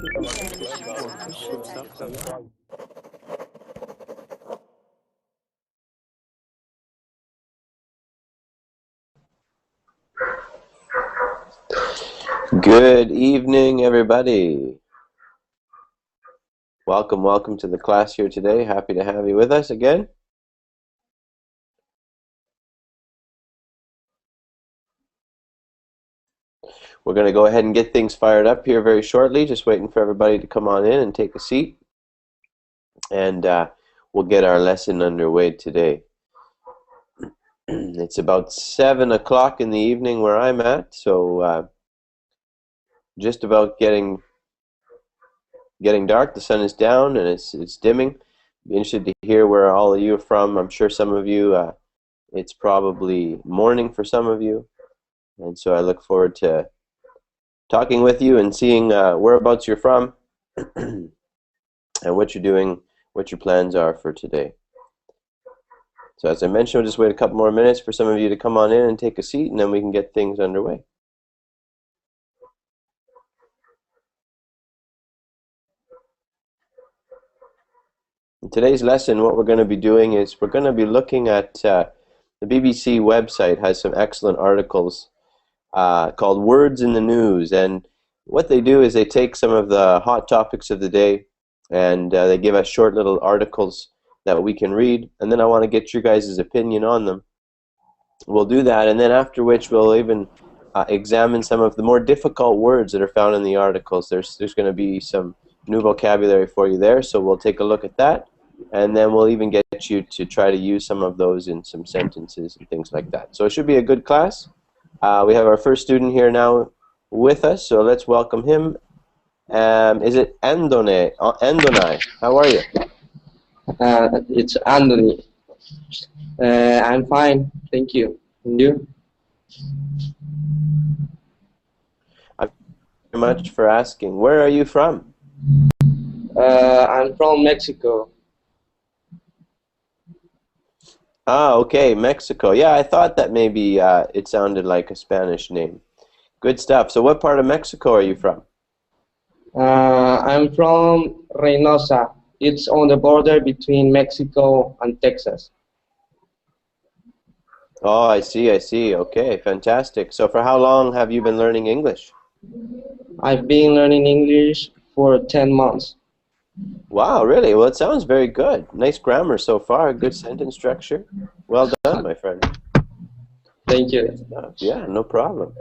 Good evening, everybody. Welcome to the class here today. Happy to have you with us again. We're going to go ahead and get things fired up here very shortly. Just waiting for everybody to come on in and take a seat. And we'll get our lesson underway today. It's about 7 o'clock in the evening where I'm at, so just about getting dark. The sun is down and it's dimming. Be interested to hear where all of you are from. I'm sure some of you, it's probably morning for some of you, and so I look forward to talking with you and seeing whereabouts you're from and what you're doing, what your plans are for today. So as I mentioned, we'll just wait a couple more minutes for some of you to come on in and take a seat, and then we can get things underway. In today's lesson, what we're going to be doing is we're going to be looking at the BBC website has some excellent articles called Words in the News, and what they do is they take some of the hot topics of the day and they give us short little articles that we can read, and then I want to get your guys' opinion on them. We'll do that, and then after which we'll even examine some of the more difficult words that are found in the articles. There's going to be some new vocabulary for you there, so we'll take a look at that, and then we'll even get you to try to use some of those in some sentences and things like that. So it should be a good class. We have our first student here now with us, so let's welcome him. Is it Andone? Andonai, how are you? It's Anthony. I'm fine, thank you. And you? Thank you very much for asking. Where are you from? I'm from Mexico. Ah, okay, Mexico. Yeah, I thought that maybe it sounded like a Spanish name. Good stuff. So what part of Mexico are you from? I'm from Reynosa. It's on the border between Mexico and Texas. Oh, I see, I see. Okay, fantastic. So for how long have you been learning English? I've been learning English for 10 months. Wow, really? Well, it sounds very good. Nice grammar so far, good sentence structure. Well done, my friend. Thank you. Yeah, no problem.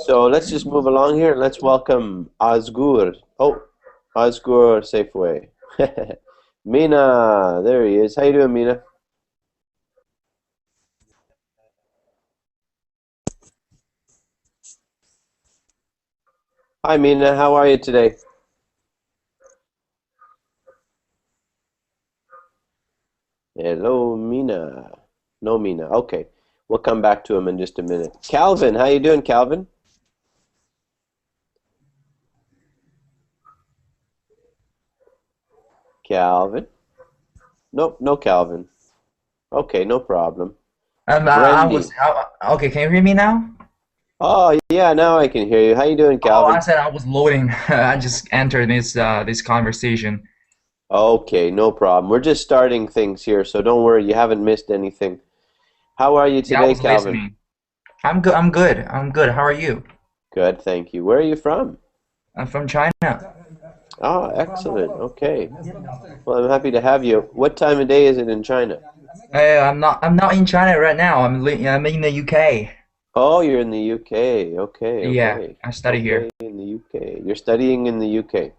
So let's just move along here. Let's welcome Azgur. Oh, Azgur Safeway. Mina, there he is. How you doing, Mina? Hi, Mina. How are you today? Hello, Mina. No, Mina. Okay. We'll come back to him in just a minute. Calvin, how you doing, Calvin? Calvin? Nope, no Calvin. Okay, no problem. Brandy. Okay, can you hear me now? Oh, yeah, now I can hear you. How you doing, Oh, Calvin? I said I was loading. I just entered this conversation. Okay, no problem. We're just starting things here, so don't worry. You haven't missed anything. How are you Yeah, I today, was Calvin? listening. I'm good. I'm good. I'm good. How are you? Good, thank you. Where are you from? I'm from China. Oh, excellent. Okay. Well, I'm happy to have you. What time of day is it in China? I'm not in China right now. I'm in the UK. Oh, you're in the UK. Okay, Yeah, okay. I study Okay, here. in the UK. You're studying in the UK.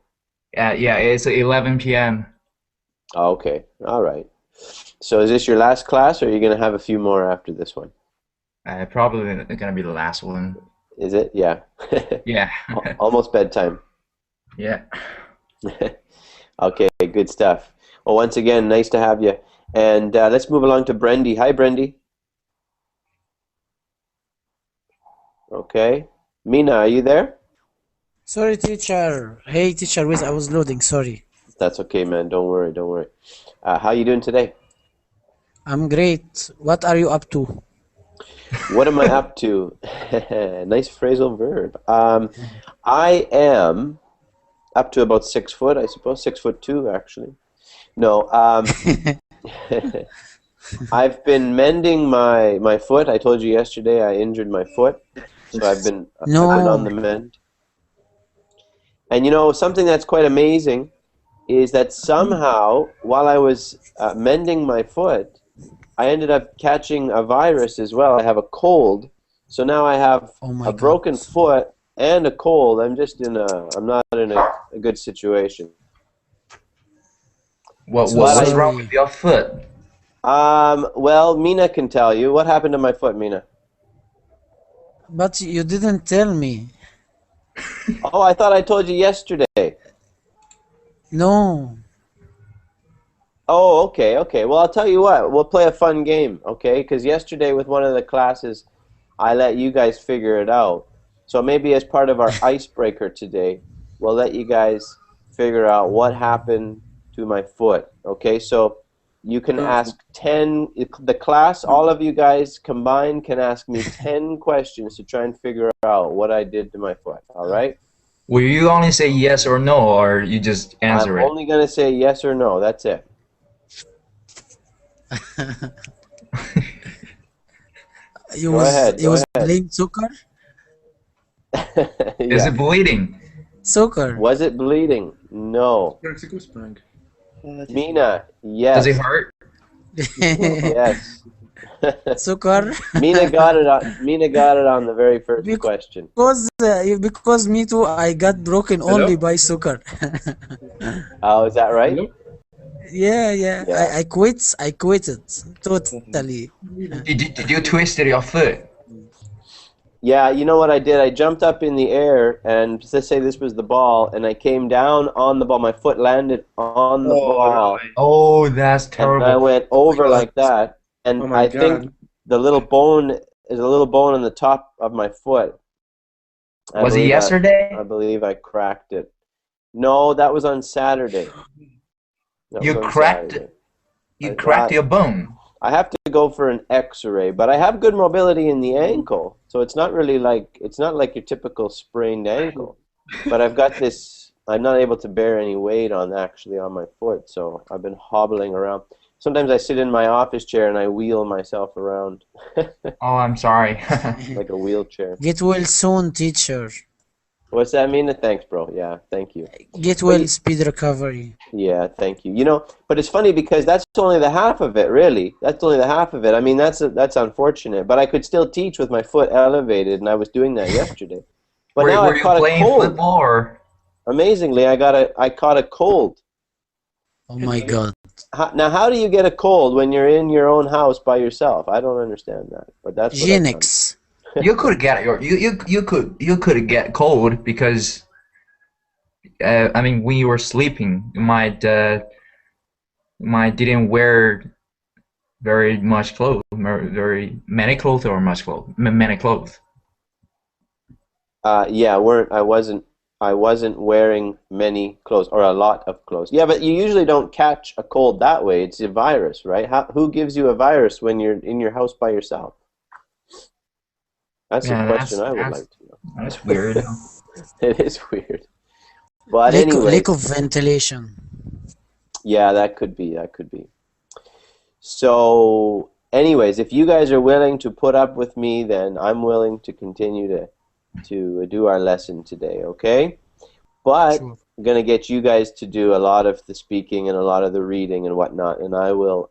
Yeah, it's 11 p.m. Oh, okay. All right. So is this your last class, or are you going to have a few more after this one? Probably gonna be the last one. Is it? Yeah. Yeah. Almost bedtime. Yeah. Okay, good stuff. Well, once again, nice to have you. And let's move along to Brendy. Hi, Brendy. Okay. Mina, are you there? Sorry, teacher. Hey, teacher, wait, I was loading. Sorry. That's okay, man. Don't worry, don't worry. How you doing today? I'm great. What are you up to? What am I up to? Nice phrasal verb. I am up to about 6 foot, I suppose. 6'2", actually. No. I've been mending my foot. I told you yesterday I injured my foot, so I've been on the No. mend. And you know, something that's quite amazing is that somehow, while I was mending my foot, I ended up catching a virus as well. I have a cold, so now I have Oh my a God. broken foot and a cold. I'm not in a good situation. What So what's But wrong with sorry. your foot? well, Mina can tell you what happened to my foot, Mina. But you didn't tell me. Oh, I thought I told you yesterday. No. Oh, okay, okay. Well, I'll tell you what. We'll play a fun game, okay? Because yesterday with one of the classes, I let you guys figure it out. So maybe as part of our icebreaker today, we'll let you guys figure out what happened to my foot, okay? So you can ask 10, the class, all of you guys combined can ask me 10 questions to try and figure out what I did to my foot, all right? Will you only say yes or no, or you just I'm answer it? only going to say yes or no. That's it. You Go ahead. Go ahead. playing soccer? Is Yeah. it bleeding? Soccer. Was it bleeding? No. Mina, Does it yes. hurt? Yes. Soccer. Mina got it on the very first question. Because me too, I got broken only by soccer. Oh, is that right? Yeah. Yeah. I quitted totally. Did you twisted your foot? Yeah, you know what I did? I jumped up in the air, and let's say this was the ball, and I came down on the ball. My foot landed on the ball, Oh, that's and I terrible. went over like that. And I think the little bone is a little bone on the top of my foot. Was it yesterday? I believe I cracked it. No, that was on Saturday. That You was on cracked Saturday. You cracked your bone. I have to go for an X-ray, but I have good mobility in the ankle, so it's not like your typical sprained ankle. But I've got this. I'm not able to bear any weight on my foot, so I've been hobbling around. Sometimes I sit in my office chair and I wheel myself around Oh, I'm sorry. like a wheelchair. Get well soon, teacher. What's that mean? Thanks, bro. Yeah, thank you. Get well, speed recovery. Yeah, thank you. You know, but it's funny because that's only the half of it, really. That's only the half of it. I mean, that's unfortunate, but I could still teach with my foot elevated, and I was doing that yesterday. But now were I you caught a playing cold. football or? Amazingly, I caught a cold. Oh my God. Now, how do you get a cold when you're in your own house by yourself? I don't understand that, but that's what I've done. Genix. You could get you could get cold because I mean when you were sleeping you might didn't wear very much clothes, very many clothes or much clothes, many clothes. Yeah, I wasn't wearing many clothes or a lot of clothes. Yeah, but you usually don't catch a cold that way. It's a virus, right? Who gives you a virus when you're in your house by yourself? That's a question I would like to know. That's weird. It is weird. But Lack anyway, of ventilation. yeah, that could be. So, anyways, if you guys are willing to put up with me, then I'm willing to continue to do our lesson today, okay? But Sure. I'm going to get you guys to do a lot of the speaking and a lot of the reading and whatnot, and I will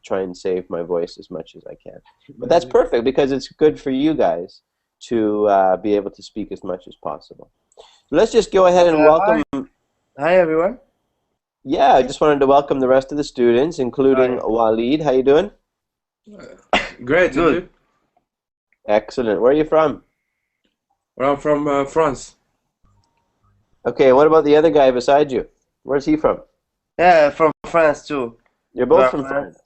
try and save my voice as much as I can. But that's perfect because it's good for you guys to be able to speak as much as possible. Let's just go ahead and welcome... Hi, everyone. Yeah, I just wanted to welcome the rest of the students, including Waleed. How you doing? Great, Good. Excellent. Where are you from? Well, I'm from France. Okay, what about the other guy beside you? Where's he from? Yeah, from France too. You're both Well, from France.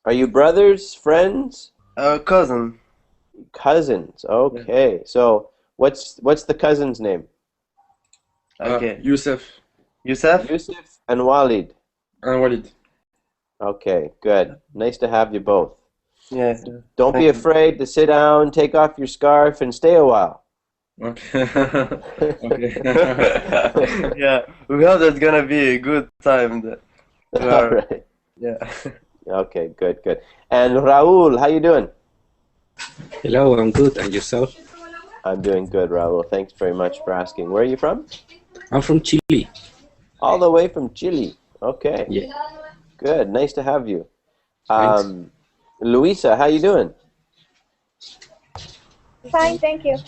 Are you brothers, friends, Cousin. cousins? Okay. So what's the cousin's name? Okay. Youssef Youssef? Yusuf and Waleed. and Walid. Okay, good. Nice to have you both. Yeah. Don't be Thank you. afraid to sit down, take off your scarf, and stay a while. Okay. Okay. Yeah, we hope that's gonna be a good time. We All are, right. yeah. Okay, good, good. And Raul, how you doing? Hello, I'm good. And yourself? I'm doing good, Raul. Thanks very much for asking. Where are you from? I'm from Chile. All the way from Chile. Okay, Yeah, good. Nice to have you. thanks. Luisa, how you doing? Fine, thank you.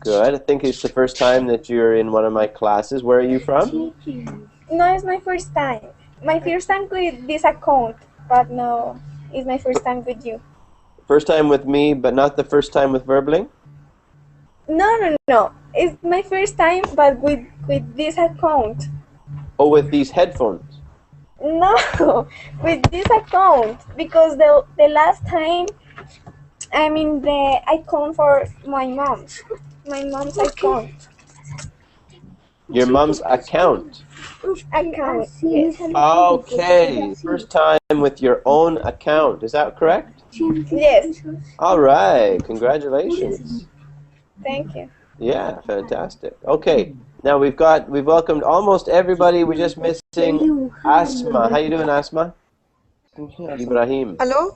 Good. I think it's the first time that you're in one of my classes. Where are you from? No, it's my first time. My first time with this account, but no, it's my first time with you. First time with me, but not the first time with Verbling? No. It's my first time, but with this account. Oh, with these headphones. No, with this account because the last time I'm in the account for my mom's account. Your mom's account. Account. Yes. Okay. First time with your own account. Is that correct? Yes. All right. Congratulations. Thank you. Yeah, fantastic. Okay. Now we've welcomed almost everybody. We're just missing Asma. How you doing, Asma? Ibrahim. Hello.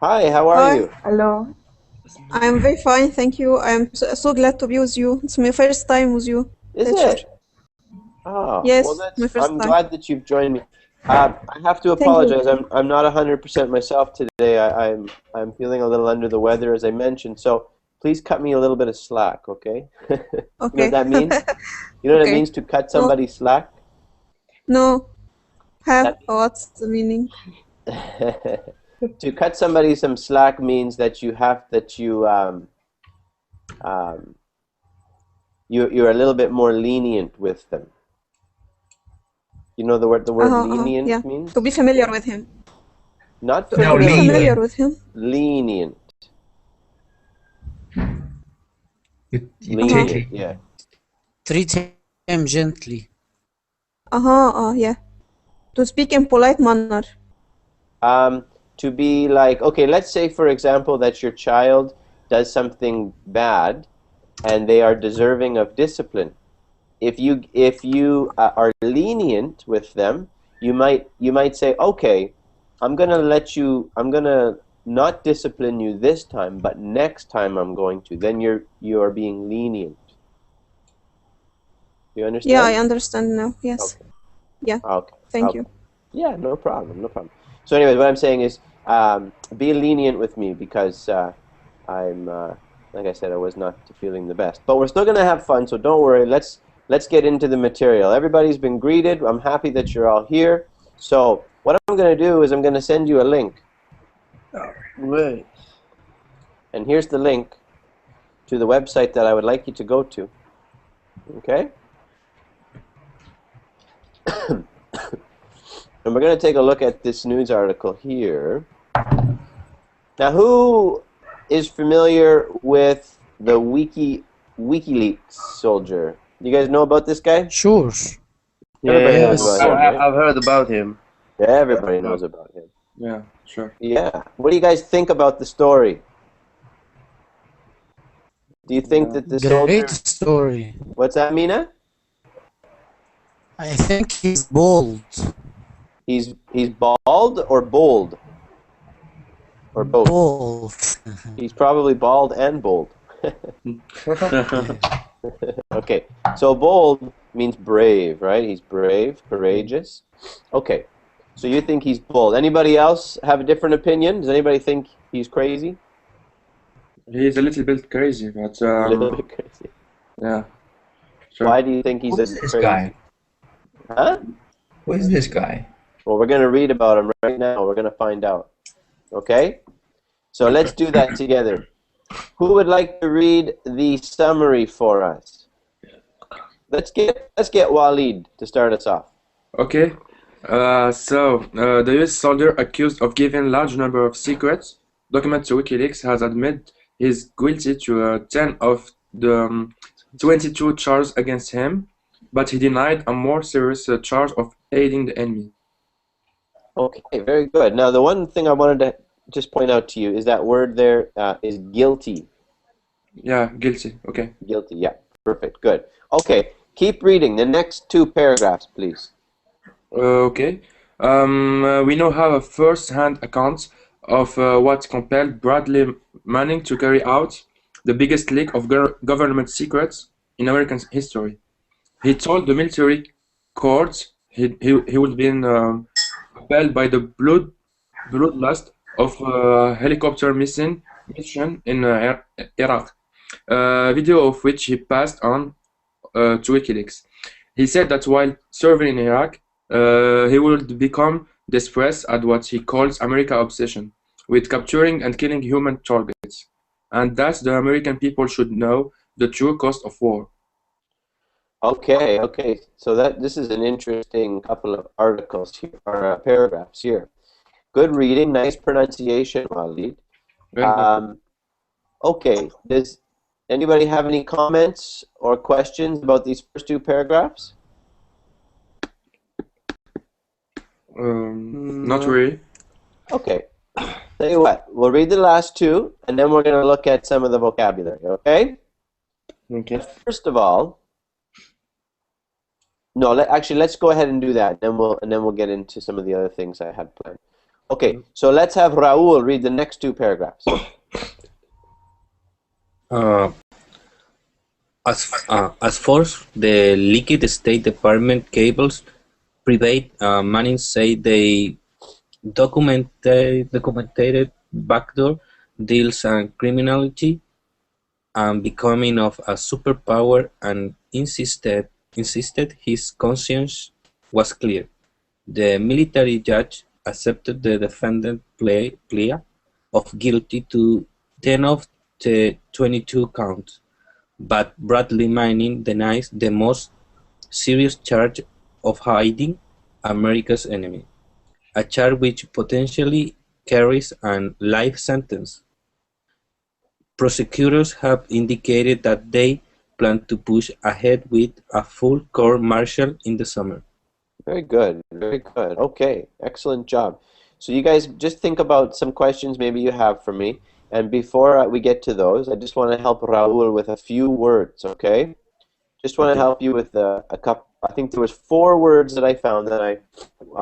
Hi, how are Hi. you? Hello. I'm very fine, thank you. I'm so glad to be with you. It's my first time with you, Is teacher. it? Oh, Yes, well, my first I'm time. glad that you've joined me. I have to Thank you. apologize. I'm not 100% myself today. I'm feeling a little under the weather, as I mentioned. So please cut me a little bit of slack, okay? You know Okay. what that means? You know what it Okay. means to cut No, somebody slack? no. That What's the meaning? to cut somebody some slack means that you're a little bit more lenient with them. You know the word lenient Yeah. means? To be familiar with him. Not To No, be familiar, familiar lenient. with him. lenient. You take Lenient, it. yeah. Treat him gently. Yeah. To speak in polite manner. To be like, okay, let's say for example that your child does something bad and they are deserving of discipline. If you are lenient with them, you might say, okay, I'm gonna not discipline you this time, but next time I'm going to. Then you are being lenient. You understand? Yeah, I understand now. Yes. Okay. Yeah. Okay. Thank Okay. you. Yeah, no problem, no problem. So anyways, what I'm saying is, be lenient with me because I'm, like I said, I was not feeling the best. But we're still gonna have fun, so don't worry. Let's get into the material. Everybody's been greeted. I'm happy that you're all here. So what I'm gonna do is I'm gonna send you a link, Wait. and here's the link to the website that I would like you to go to. Okay? And we're going to take a look at this news article here. Now, who is familiar with the WikiLeaks soldier? You guys know about this guy? Sure. Everybody knows Yes. about him, right? I've heard about him. Everybody knows about him. Yeah, sure. Yeah. What do you guys think about the story? Do you think that the soldier... Great story. What's that, Mina? I think he's bold. He's bald or bold? Or both? Bold. He's probably bald and bold. Okay, so bold means brave, right? He's brave, courageous. Okay, so you think he's bold. Anybody else have a different opinion? Does anybody think he's crazy? He's a little bit crazy, but A little bit crazy. yeah, sure. Why do you think he's Who's a this crazy? guy? Huh? Who is this guy? Well, we're going to read about him right now. We're going to find out. Okay? So let's do that together. Who would like to read the summary for us? Let's get Walid to start us off. Okay. The US soldier accused of giving large number of secret documents to WikiLeaks has admitted he's guilty to 10 of the 22 charges against him, but he denied a more serious charge of aiding the enemy. Okay, very good. Now, the one thing I wanted to just point out to you is that word there is guilty. Yeah, guilty. Okay. Guilty, yeah. Perfect. Good. Okay. Keep reading. The next two paragraphs, please. Okay. We now have a first-hand account of what compelled Bradley Manning to carry out the biggest leak of government secrets in American history. He told the military courts he would been compelled by the bloodlust of helicopter mission in Iraq, video of which he passed on to WikiLeaks. He said that while serving in Iraq, he would become desperate at what he calls American obsession with capturing and killing human targets, and that the American people should know the true cost of war. Okay, okay. So this is an interesting couple of articles here, or paragraphs here. Good reading, nice pronunciation, Walid. Okay, does anybody have any comments or questions about these first two paragraphs? Not really. Okay. Tell you what, we'll read the last two, and then we're going to look at some of the vocabulary, okay? Okay. First of all, no, actually, let's go ahead and do that, and then we'll get into some of the other things I had planned. Okay, so let's have Raul read the next two paragraphs. As for the leaked State Department cables, private Manning said they documented backdoor deals and criminality and becoming of a superpower, and insisted his conscience was clear. The military judge accepted the defendant's plea of guilty to 10 of the 22 counts, but Bradley Manning denies the most serious charge of hiding America's enemy, a charge which potentially carries a life sentence. Prosecutors have indicated that they plan to push ahead with a full court-martial in the summer. Very good, very good. Okay, excellent job. So you guys just think about some questions maybe you have for me, and before we get to those, I just want to help Raul with a few words, okay? Just want to help you with a couple. I think there was 4 words that I found that I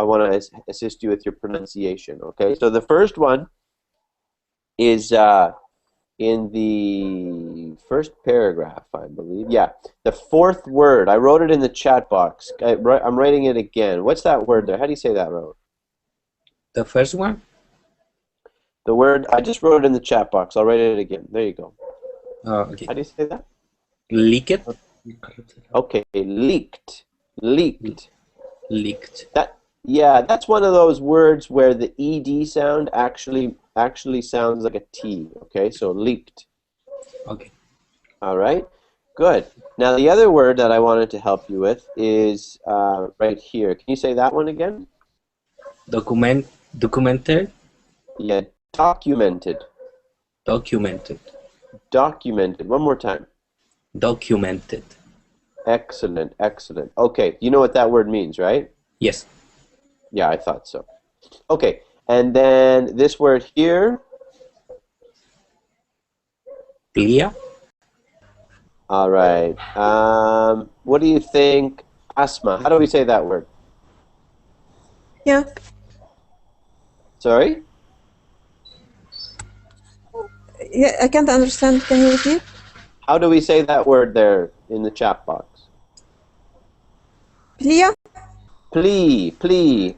want to assist you with your pronunciation, okay? So the first one is in the first paragraph, I believe. Yeah, the 4th word. I wrote it in the chat box. I'm writing it again. What's that word there? How do you say that, Raul? The first one? The word, I just wrote it in the chat box. I'll write it again. There you go. Okay. How do you say that? Leaked? Okay, leaked. Leaked. Leaked. Yeah, that's one of those words where the ed sound actually sounds like a t. Okay, so leaked. Okay. All right, good. Now the other word that I wanted to help you with is right here. Can you say that one again? Documented? Yeah, documented. Documented. Documented. One more time. Documented. Excellent, excellent. Okay, you know what that word means, right? Yes. Yeah, I thought so. Okay, and then this word here. Plea? All right. What do you think, Asma? How do we say that word? Yeah. Sorry? Yeah, I can't understand. Can you repeat? How do we say that word there in the chat box? Plea? Plea, plea.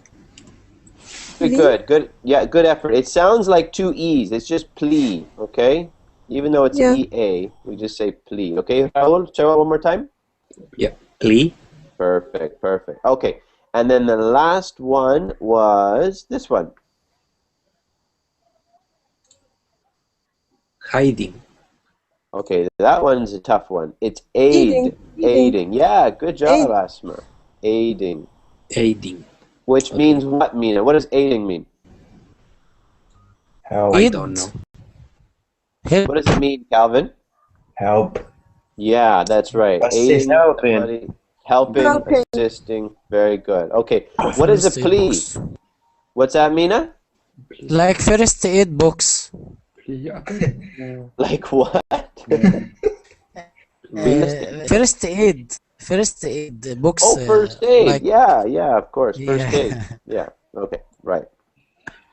Good, good. Yeah, good effort. It sounds like 2 E's. It's just plea, okay? Even though it's EA, we just say plea. Okay, Raul, show it one more time? Yeah, plea. Perfect, perfect. Okay, and then the last one was this one. Hiding. Okay, that one's a tough one. It's aid. Aiding. Yeah, good job, Asma. Aiding. Aiding. Which means what, Mina? What does aiding mean? Help. I don't know. Help. What does it mean, Calvin? Help. Yeah, that's right. Assist. Helping. Helping, assisting. Very good. Okay, what is a plea? What's that, Mina? Like first aid box. Like what? Real estate. First aid. First aid books. Oh, first aid. Like Yeah, yeah, of course. First aid. yeah. Yeah. Okay. Right.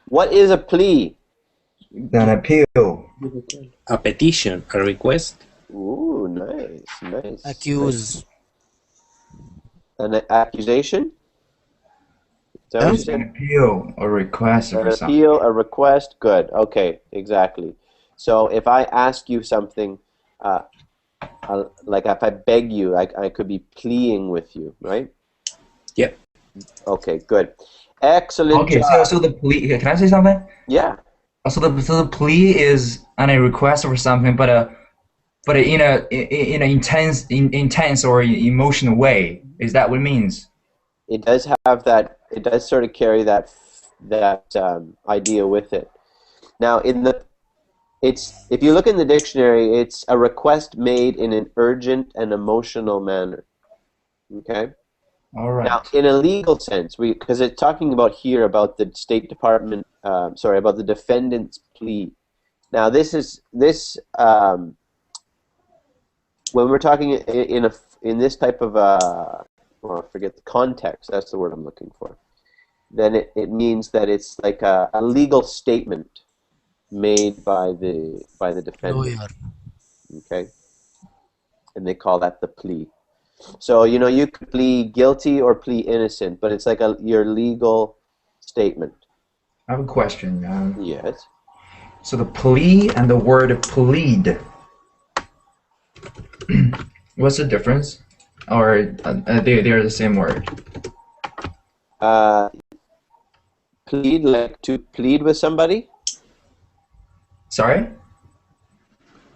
What is a plea? An appeal. A petition, a request. Ooh, nice, nice. Accuse. An accusation? Is that what you An said? appeal or request An or something. appeal, a request. Good. Okay, exactly. So if I ask you something, like if I beg you, I could be pleading with you, right? Yep. Okay, good. Excellent Okay, job. so the plea. Can I say something? Yeah. So the plea is on a request for something, but in a intense or emotional way. Is that what it means? It does have that. It does sort of carry that idea with it. Now, if you look in the dictionary, it's a request made in an urgent and emotional manner. Okay. All right. Now, in a legal sense, because it's talking about here about the State Department, about the defendant's plea. Now, when we're talking in this type of well, I forget the context. That's the word I'm looking for. Then it means that it's like a legal statement made by the defendant. Lawyer. Okay, and they call that the plea. So you could plead guilty or plead innocent, but it's like your legal statement. I have a question. Yes. So the plea and the word plead. What's the difference? Or they're the same word? Plead, like to plead with somebody. Sorry?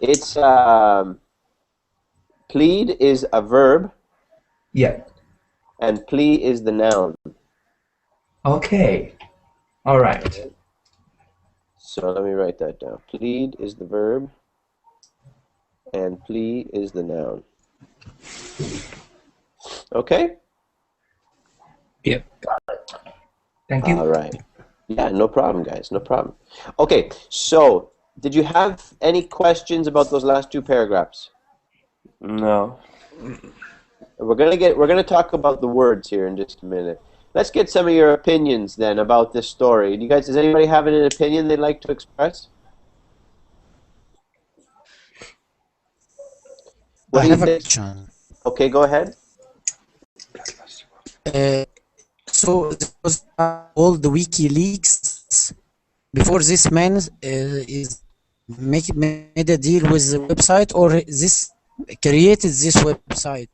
It's plead is a verb. Yeah. And plea is the noun. Okay. All right. So let me write that down. Plead is the verb, and plea is the noun. Okay? Yep. Thank you. All right. Yeah, no problem, guys. No problem. Okay, so did you have any questions about those last two paragraphs? No. We're gonna talk about the words here in just a minute. Let's get some of your opinions then about this story. Does anybody have an opinion they'd like to express? What I do you have a think? question. Okay, go ahead. So it was all the WikiLeaks before this man made a deal with the website, or this created this website?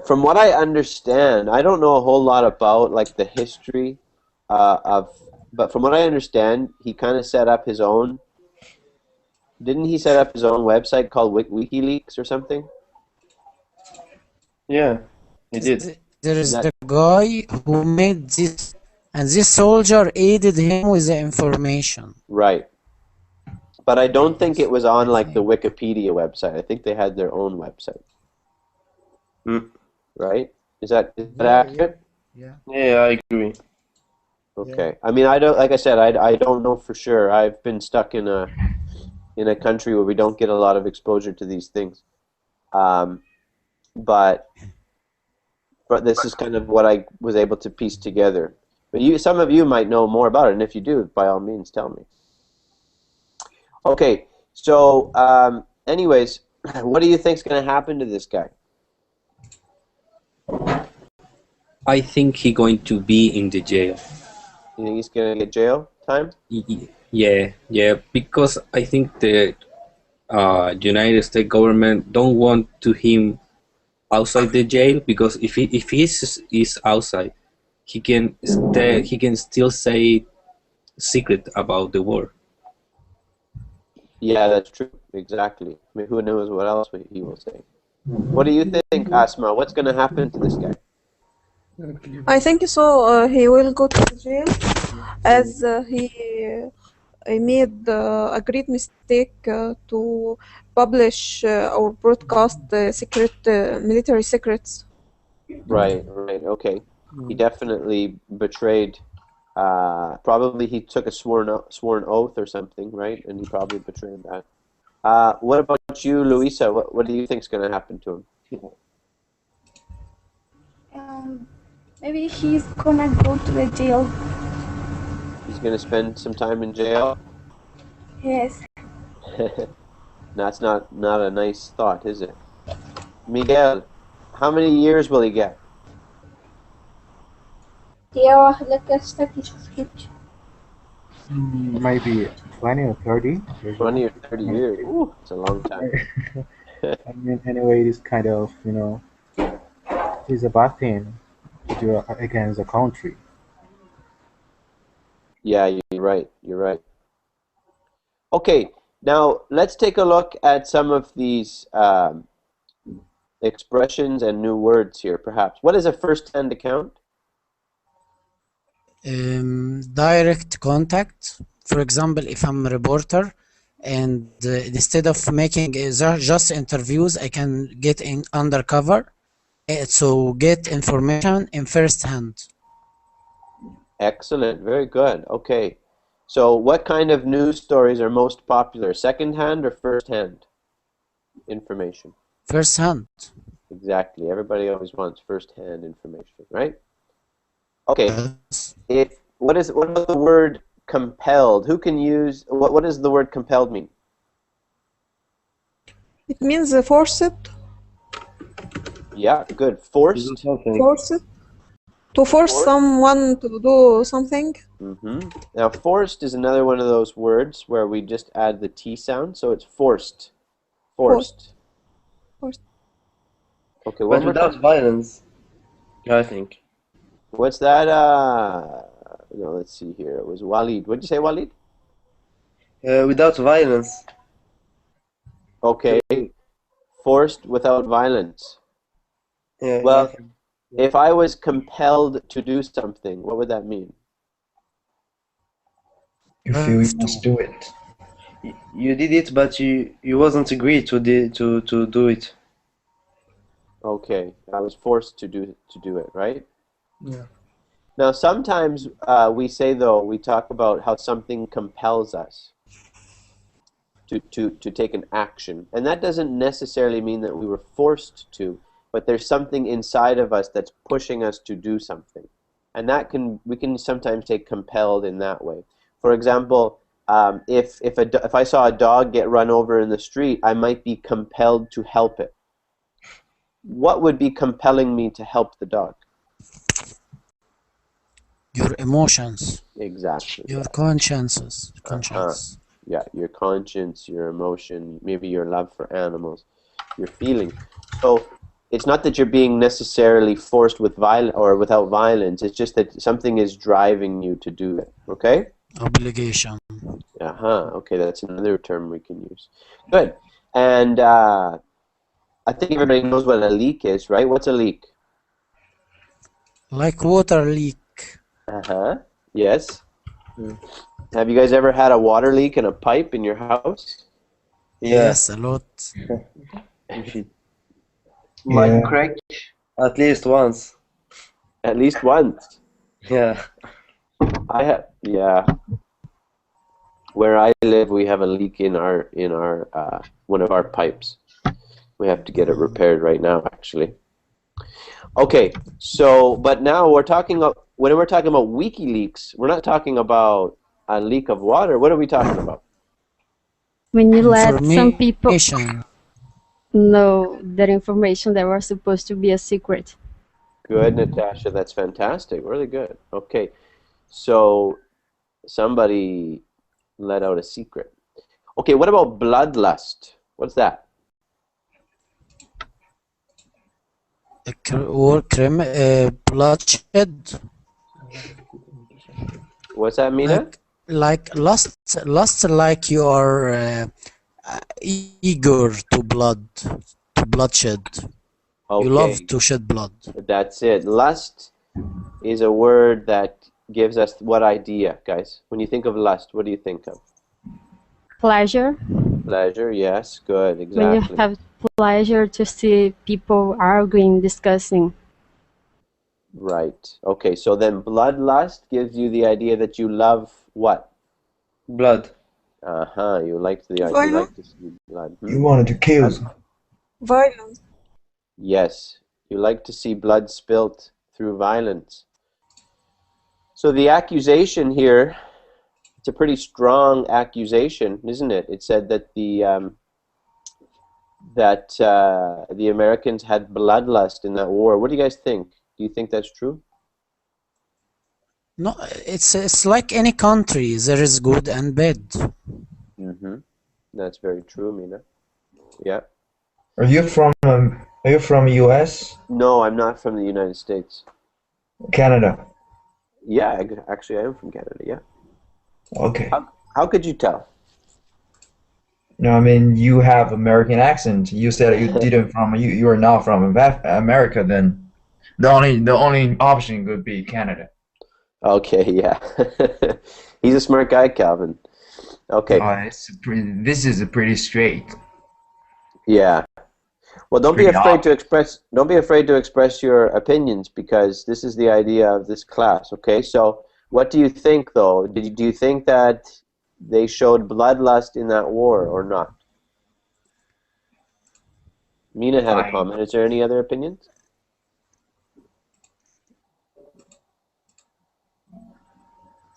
From what I understand, I don't know a whole lot about like the history but from what I understand, he kind of set up his own. Didn't he set up his own website called WikiLeaks or something? Yeah, he did. There is the guy who made this, and this soldier aided him with the information. Right. But I don't think it was on like the Wikipedia website. I think they had their own website. Right? Is that accurate? Yeah. Yeah, I agree. Okay. I mean, I don't. Like I said, I don't know for sure. I've been stuck in a country where we don't get a lot of exposure to these things. But this is kind of what I was able to piece together. But some of you might know more about it, and if you do, by all means, tell me. Okay. So, anyways, what do you think's going to happen to this guy? I think he's going to be in the jail. You think he's going to get jail time? Yeah, because I think the United States government don't want to him outside the jail, because if he is outside, he can still say secret about the war. Yeah, that's true. Exactly. I mean, who knows what else he will say. What do you think, Asma? What's going to happen to this guy? I think so. He will go to jail as he made a great mistake to publish or broadcast secret military secrets. Right. Okay. He definitely betrayed Probably he took a sworn oath or something, right? And he probably betrayed that. What about you, Luisa? What do you think is going to happen to him? Maybe he's gonna go to the jail. He's going to spend some time in jail? Yes. That's not a nice thought, is it? Miguel, how many years will he get? Maybe 20 or 30 years 20 or old. 30 years. Ooh, it's a long time. I mean, anyway, it's kind of, you know, it's a bad thing to do against the country. Yeah, you're right. You're right. Okay, now let's take a look at some of these expressions and new words here, perhaps. What is a first-hand account? Direct contact. For example, if I'm a reporter and instead of making just interviews, I can get in undercover, so get information in first hand. Excellent, very good. Okay, so what kind of news stories are most popular, second-hand or first-hand information? First hand. Exactly, everybody always wants first-hand information, right? Okay, Yes. what about the word compelled? Who can use, what does the word compelled mean? It means forced. Yeah, good. Forced? Forced. To force someone to do something. Now, forced is another one of those words where we just add the T sound, so it's forced. Forced. Forced. Okay, one But more without time. violence, I think. What's that? No, let's see here. It was Walid. What did you say, Walid? Without violence. Okay. Forced without violence. Yeah, Well, I think. if I was compelled to do something, what would that mean? You feel you must do it. You did it, but you wasn't agreed to do it. Okay, I was forced to do it, right? Yeah. Now, sometimes we say, though, we talk about how something compels us to take an action. And that doesn't necessarily mean that we were forced to, but there's something inside of us that's pushing us to do something. And that we can sometimes take compelled in that way. For example, if I saw a dog get run over in the street, I might be compelled to help it. What would be compelling me to help the dog? Your emotions. Exactly. Your conscience. Yeah, your conscience, your emotion, maybe your love for animals, your feeling. So it's not that you're being necessarily forced with violence or without violence. It's just that something is driving you to do it. Okay? Obligation. Okay, that's another term we can use. Good. And I think everybody knows what a leak is, right? What's a leak? Like water leak. Yes. Have you guys ever had a water leak in a pipe in your house? Yes, a lot. Like crack? At least once. At least once. Yeah. Yeah. Where I live, we have a leak in our one of our pipes. We have to get it repaired right now, actually. Okay, so but now when we're talking about WikiLeaks, we're not talking about a leak of water. What are we talking about? When you let some people Information. know that information that was supposed to be a secret. Good, Natasha. That's fantastic. Really good. Okay, so somebody let out a secret. Okay, what about bloodlust? What's that? Bloodshed. What's that, Mina? Like lust, like you are eager to bloodshed. Okay. You love to shed blood. That's it. Lust is a word that gives us what idea, guys? When you think of lust, what do you think of? Pleasure. Pleasure, yes, good, When you exactly. have pleasure to see people arguing, discussing. Right. Okay, so then bloodlust gives you the idea that you love what? Blood. Uh-huh, you like Violence. to see blood. You wanted to kill. Violence. Yes, you like to see blood spilt through violence. So the accusation here, it's a pretty strong accusation, isn't it? It said that the Americans had bloodlust in that war. What do you guys think? Do you think that's true? No, it's like any country. There is good and bad. Mm-hmm. That's very true, Mina. Yeah. Are you from US? No, I'm not from the United States. Canada. Yeah, actually, I am from Canada. Yeah. Okay. How could you tell? No, I mean you have American accent. You said you didn't from you are not from America. Then the only option could be Canada. Okay, yeah. He's a smart guy, Calvin. Okay. This is pretty straight. Yeah. Well, don't be afraid to express your opinions, because this is the idea of this class. Okay. So, what do you think, though? Do you think that they showed bloodlust in that war or not? Mina had a comment. Is there any other opinions?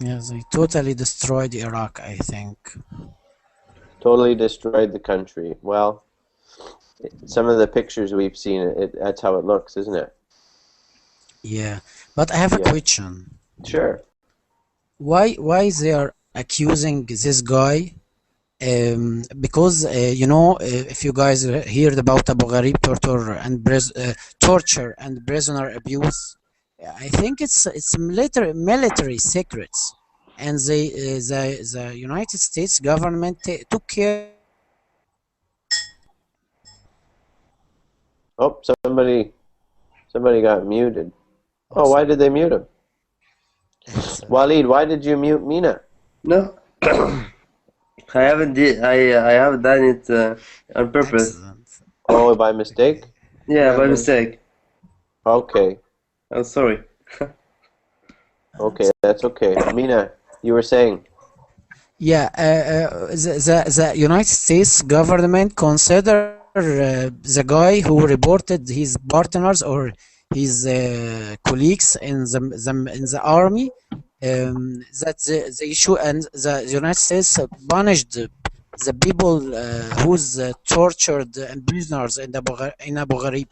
Yeah, they totally destroyed Iraq, I think. Totally destroyed the country. Well, some of the pictures we've seen, that's how it looks, isn't it? Yeah, but I have a question. Sure. Why they are accusing this guy? Because you know, if you guys heard about Abu Ghraib torture and prisoner abuse, I think it's military secrets, and the United States government took care. Oh, somebody got muted. Oh, why did they mute him? Waleed, why did you mute Mina? No, I haven't done it on purpose. Oh, by mistake? Yeah, by mistake. Okay. I'm sorry. Okay, that's okay. Mina, you were saying? Yeah, the United States government consider the guy who reported his partners or his colleagues in the army, that the issue, and the United States punished the people who's tortured and prisoners in Abu Ghraib,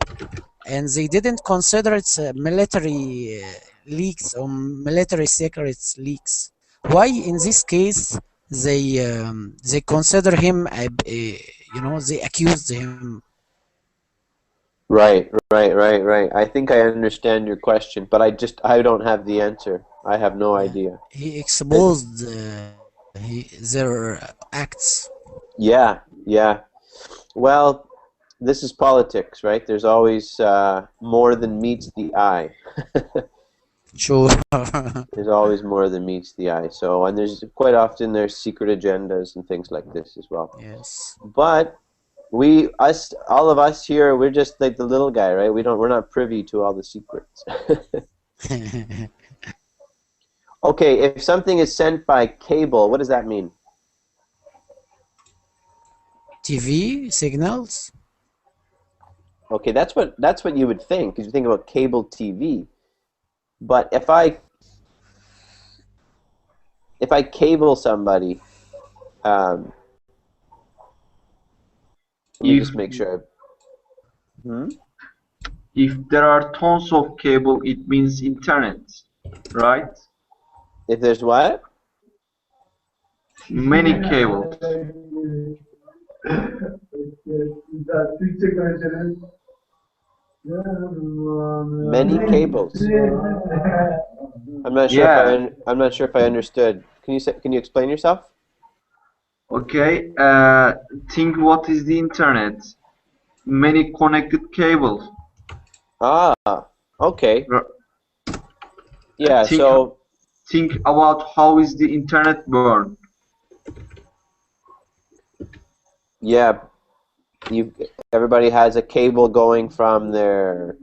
and they didn't consider it military leaks or military secrets leaks. Why in this case they consider him they accused him? Right. I think I understand your question, but I don't have the answer. I have no idea. He exposed their acts. Yeah. Well, this is politics, right? There's always more than meets the eye. Sure. There's always more than meets the eye. So, and there's quite often there's secret agendas and things like this as well. Yes. But all of us here, we're just like the little guy, right? We're not privy to all the secrets. Okay, if something is sent by cable, what does that mean? TV signals. Okay, that's what you would think, because you think about cable TV. But if I cable somebody, let me just make sure. If there are tons of cable, it means internet, right? If there's what? Many cables. Many cables. I'm not sure. Yeah. I'm not sure if I understood. Can you explain yourself? Okay. Think what is the internet? Many connected cables. Ah. Okay. Yeah. Think about how is the internet born. Yeah. Everybody has a cable going from their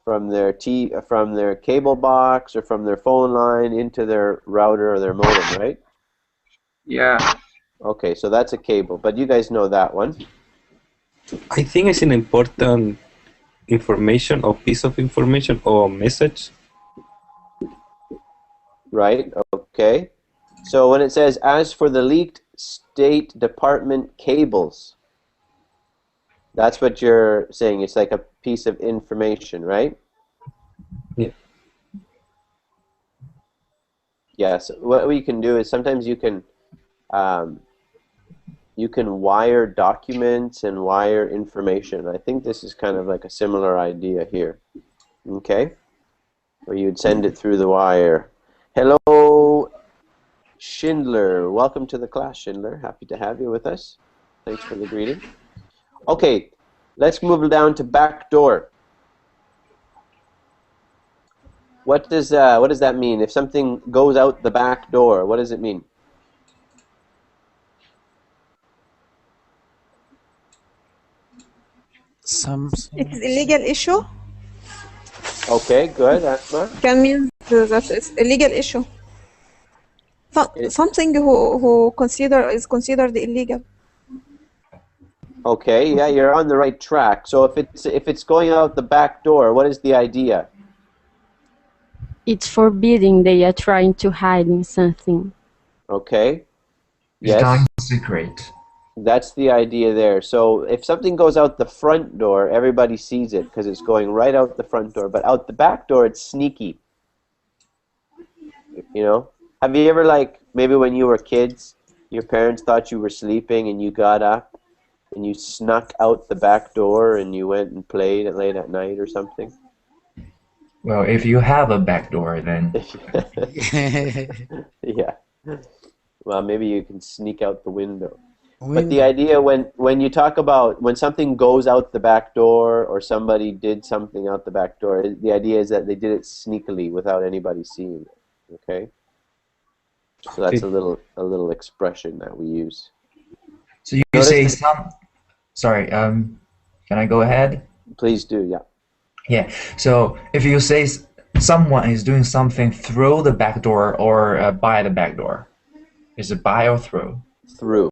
from their cable box or from their phone line into their router or their modem, right? Yeah. Okay, so that's a cable, but you guys know that one. I think it's an important information or piece of information or message. Right, okay. So when it says, as for the leaked State Department cables, that's what you're saying. It's like a piece of information, right? Yeah. Yes. What we can do is sometimes you can wire documents and wire information. I think this is kind of like a similar idea here. Okay? Where you'd send it through the wire. Hello, Schindler. Welcome to the class, Schindler. Happy to have you with us. Thanks for the greeting. Okay, let's move down to backdoor. What does that mean? If something goes out the back door, what does it mean? It's illegal issue. Okay, good, Asma. Can mean that it's illegal issue. Something who is considered illegal. Okay, yeah, you're on the right track. So if it's going out the back door, what is the idea? It's forbidding. They are trying to hide something. Okay. It's telling a secret. That's the idea there. So if something goes out the front door, everybody sees it because it's going right out the front door. But out the back door, it's sneaky. You know? Have you ever, like, maybe when you were kids, your parents thought you were sleeping and you got up and you snuck out the back door and you went and played late at night or something? Well, if you have a back door, then... Yeah. Well, maybe you can sneak out the window. But the idea when you talk about when something goes out the back door or somebody did something out the back door, the idea is that they did it sneakily without anybody seeing it. Okay? So that's a little expression that we use. So you say some... Sorry, can I go ahead? Please do, yeah. Yeah, so if you say someone is doing something through the back door or by the back door, is it by or through? Through.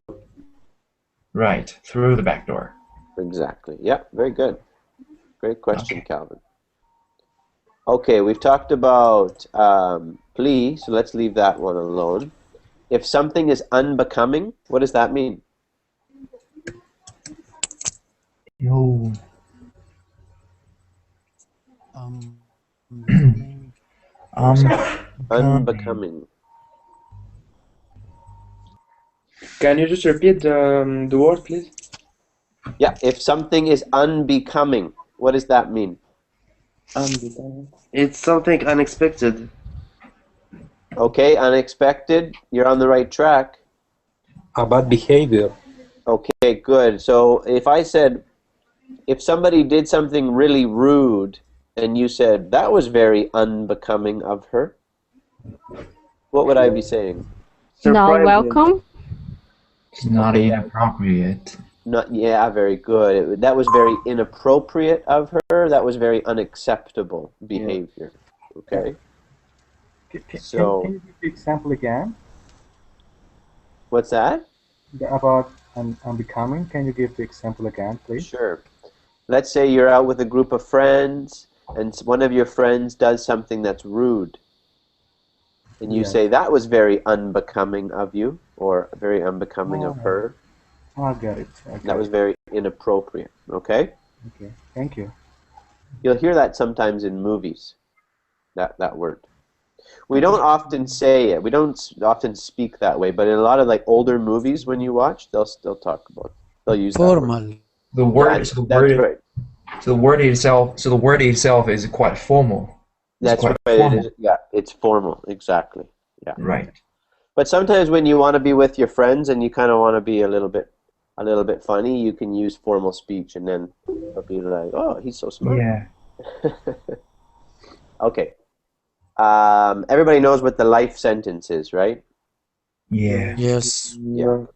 Right, through the back door. Exactly. Yeah, very good. Great question, Calvin. Okay, we've talked about plea, so let's leave that one alone. If something is unbecoming, what does that mean? Yo. Unbecoming. Can you just repeat the word, please? Yeah, if something is unbecoming, what does that mean? Unbecoming. It's something unexpected. Okay, unexpected. You're on the right track. About behavior. Okay, good. So if I said, if somebody did something really rude, and you said, that was very unbecoming of her, what would I be saying? Not welcome. It's not inappropriate. Yeah, very good. That was very inappropriate of her. That was very unacceptable behavior. Okay? Can you give the example again? What's that? About unbecoming. Can you give the example again, please? Sure. Let's say you're out with a group of friends, and one of your friends does something that's rude. And you say, that was very unbecoming of you, or very unbecoming of her. I got it. That was very inappropriate. Okay? Okay, thank you. You'll hear that sometimes in movies, that word. We don't often say it. We don't often speak that way, but in a lot of like older movies when you watch, they'll still talk about it. They'll use formal. That word. The word, that's right. So the word itself is quite formal. That's right. Formal. Yeah, it's formal. Exactly. Yeah. Right. But sometimes when you want to be with your friends and you kind of want to be a little bit funny, you can use formal speech, and then they'll be like, "Oh, he's so smart." Yeah. Okay. Everybody knows what the life sentence is, right? Yeah. Yes. Yeah.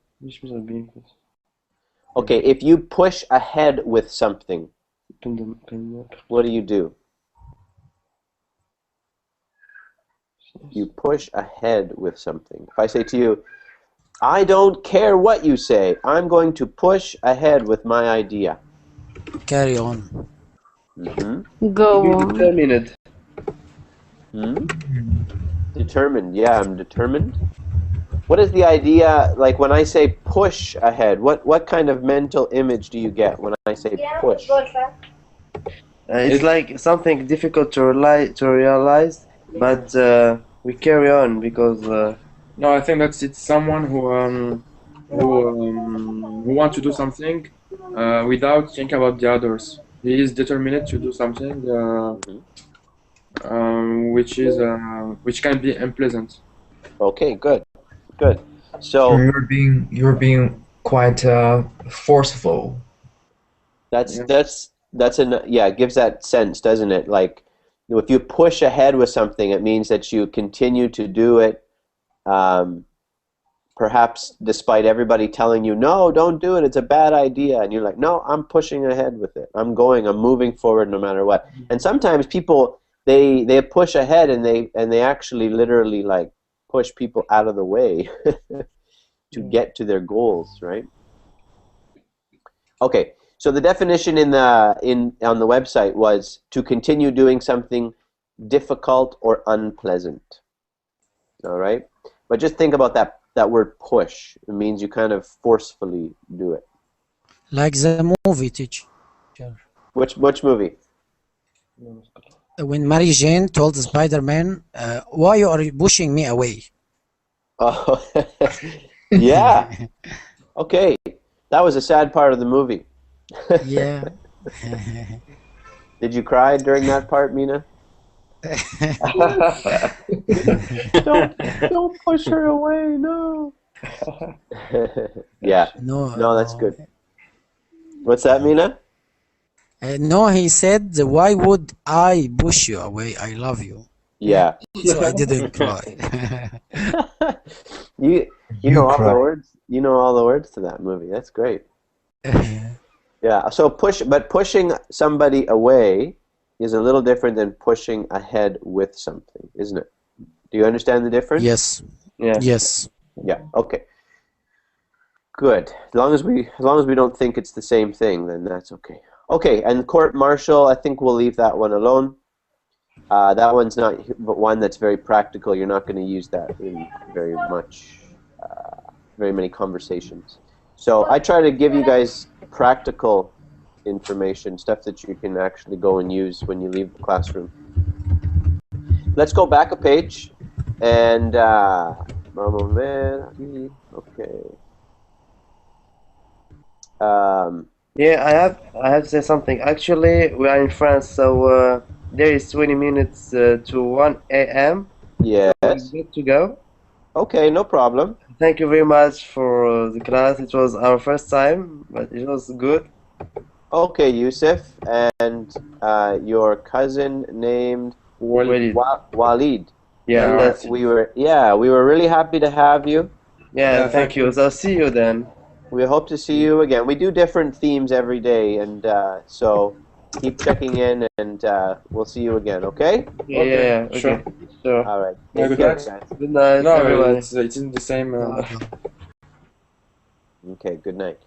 Okay, if you push ahead with something, what do you do? you push ahead with something. If I say to you, I don't care what you say, I'm going to push ahead with my idea. Carry on. Go Be on. determined. Determined. Yeah, I'm determined. What is the idea, like when I say push ahead, what kind of mental image do you get when I say push? It's like something difficult to realize, but we carry on because No, I think it's someone who wants to do something without thinking about the others. He is determined to do something which can be unpleasant. Okay, good. Good. So you're being quite forceful. It gives that sense, doesn't it? Like if you push ahead with something, it means that you continue to do it, perhaps despite everybody telling you, no, don't do it, it's a bad idea, and you're like, no, I'm pushing ahead with it. I'm moving forward no matter what. And sometimes people they push ahead and they actually literally like push people out of the way to get to their goals, right? Okay. So the definition on the website was to continue doing something difficult or unpleasant. All right, but just think about that word push. It means you kind of forcefully do it. Like the movie, teacher. Which movie? When Mary Jane told Spider-Man, "Why are you pushing me away?" Oh, yeah. Okay, that was a sad part of the movie. Yeah. Did you cry during that part, Mina? don't push her away, no. Yeah. No, that's good. What's that, Mina? No, he said, "Why would I push you away? I love you." Yeah. So I didn't cry. You know all the words. You know all the words to that movie. That's great. Yeah. So pushing somebody away is a little different than pushing ahead with something, isn't it? Do you understand the difference? Yes. Yeah. Yes. Yeah. Okay. Good. As long as we don't think it's the same thing, then that's okay. Okay. And court martial, I think we'll leave that one alone. That one's not one that's very practical. You're not going to use that in very many conversations. So I try to give you guys practical information, stuff that you can actually go and use when you leave the classroom. Let's go back a page and okay. Yeah, I have to say something. Actually, we are in France, so there is 20 minutes to 1 a.m. Yes. Good to go. Okay, no problem. Thank you very much for the class. It was our first time, but it was good. Okay, Yusuf, and your cousin named Walid. Yeah, we were really happy to have you. Yeah, thank you. So see you then. We hope to see you again. We do different themes every day, and so keep checking in, and we'll see you again. Okay? Yeah, okay. Sure. All right. Yeah, Take good care, night. guys. Good night, No, everyone. it's in the same. Okay. Good night.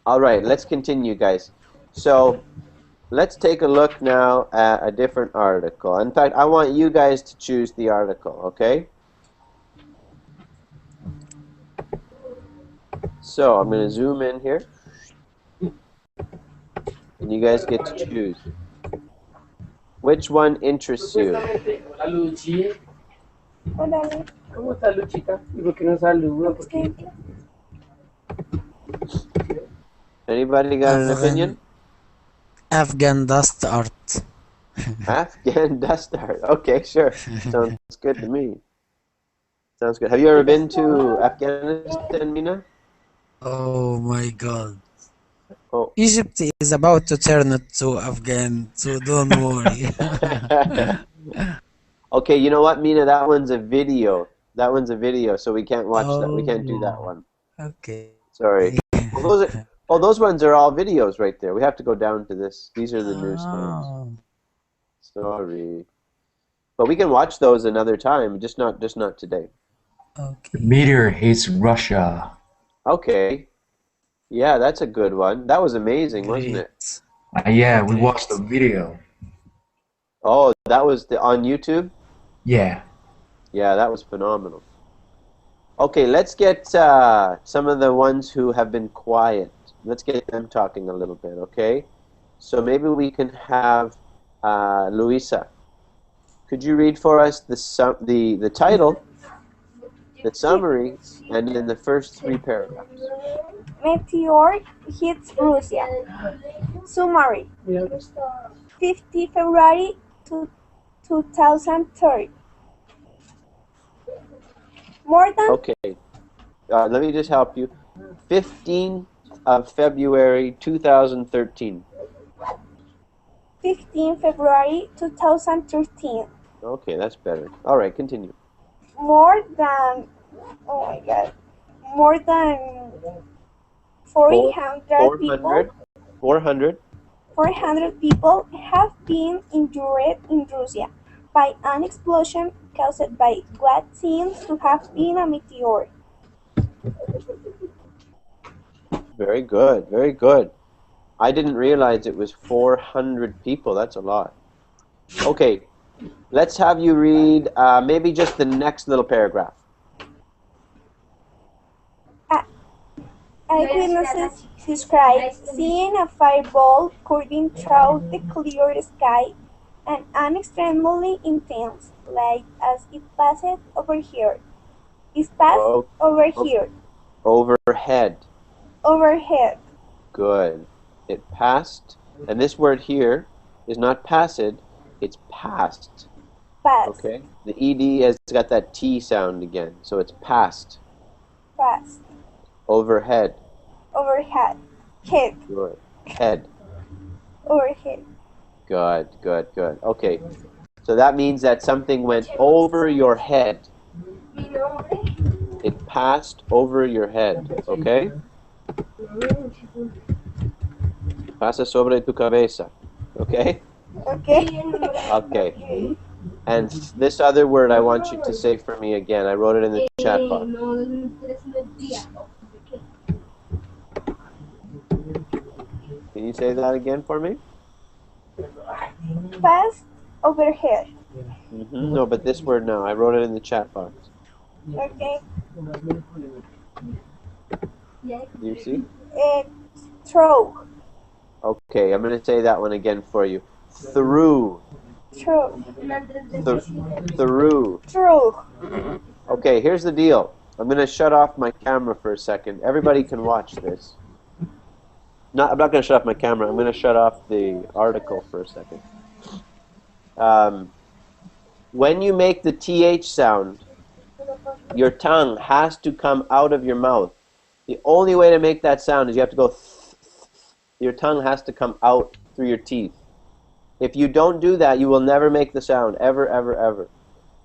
All right. Let's continue, guys. So let's take a look now at a different article. In fact, I want you guys to choose the article. Okay? So I'm going to zoom in here, and you guys get to choose. Which one interests you? Anybody got an opinion? Afghan dust art. Afghan dust art. Okay, sure. Sounds good to me. Sounds good. Have you ever been to Afghanistan, Mina? Oh my God. Oh. Egypt is about to turn it to Afghan, so don't worry. Okay, you know what, Mina? That one's a video. That one's a video, so we can't watch that. We can't do that one. Okay. Sorry. Well, those ones are all videos right there. We have to go down to this. These are the new stories. Sorry. But we can watch those another time, just not today. The meteor hates Russia. Okay. Yeah, that's a good one. That was amazing, wasn't it? Yeah, we watched the video. Oh, that was on YouTube? Yeah. Yeah, that was phenomenal. Okay, let's get some of the ones who have been quiet. Let's get them talking a little bit, okay? So maybe we can have Luisa. Could you read for us the title, the summary, and then the first 3 paragraphs? Meteor hits Russia. Summary. 50 February 2030. More than Okay. Let me just help you. 15th of February 2013. 15 February 2013. Okay, that's better. All right, continue. More than, oh my god, more than 400 people. 400 people have been injured in Russia by an explosion caused by what seems to have been a meteor. Very good, very good. I didn't realize it was 400 people. That's a lot. Okay, let's have you read maybe just the next little paragraph. Eyewitnesses describe seeing a fireball curving through the clear sky and an extremely intense light as it passed overhead. It passed overhead. Overhead. Overhead. Good. It passed, and this word here is not passed, it's passed. Passed. Okay? The ED has got that T sound again, so it's passed. Passed. Overhead. Overhead. Head. Good. Head. Overhead. Good, good, good. Okay. So that means that something went over your head. It passed over your head, okay? Pasa sobre tu cabeza, okay? Okay. Okay. And this other word I want you to say for me again. I wrote it in the chat box. Can you say that again for me? Passed overhead. No, but this word now. I wrote it in the chat box. Okay. Do you see? Through. Okay, I'm going to say that one again for you. Through. Through. Through. Through. Okay, here's the deal. I'm going to shut off my camera for a second. Everybody can watch this. I'm not going to shut off my camera. I'm going to shut off the article for a second. When you make the TH sound, your tongue has to come out of your mouth. The only way to make that sound is you have to go your tongue has to come out through your teeth. If you don't do that, you will never make the sound, ever, ever, ever.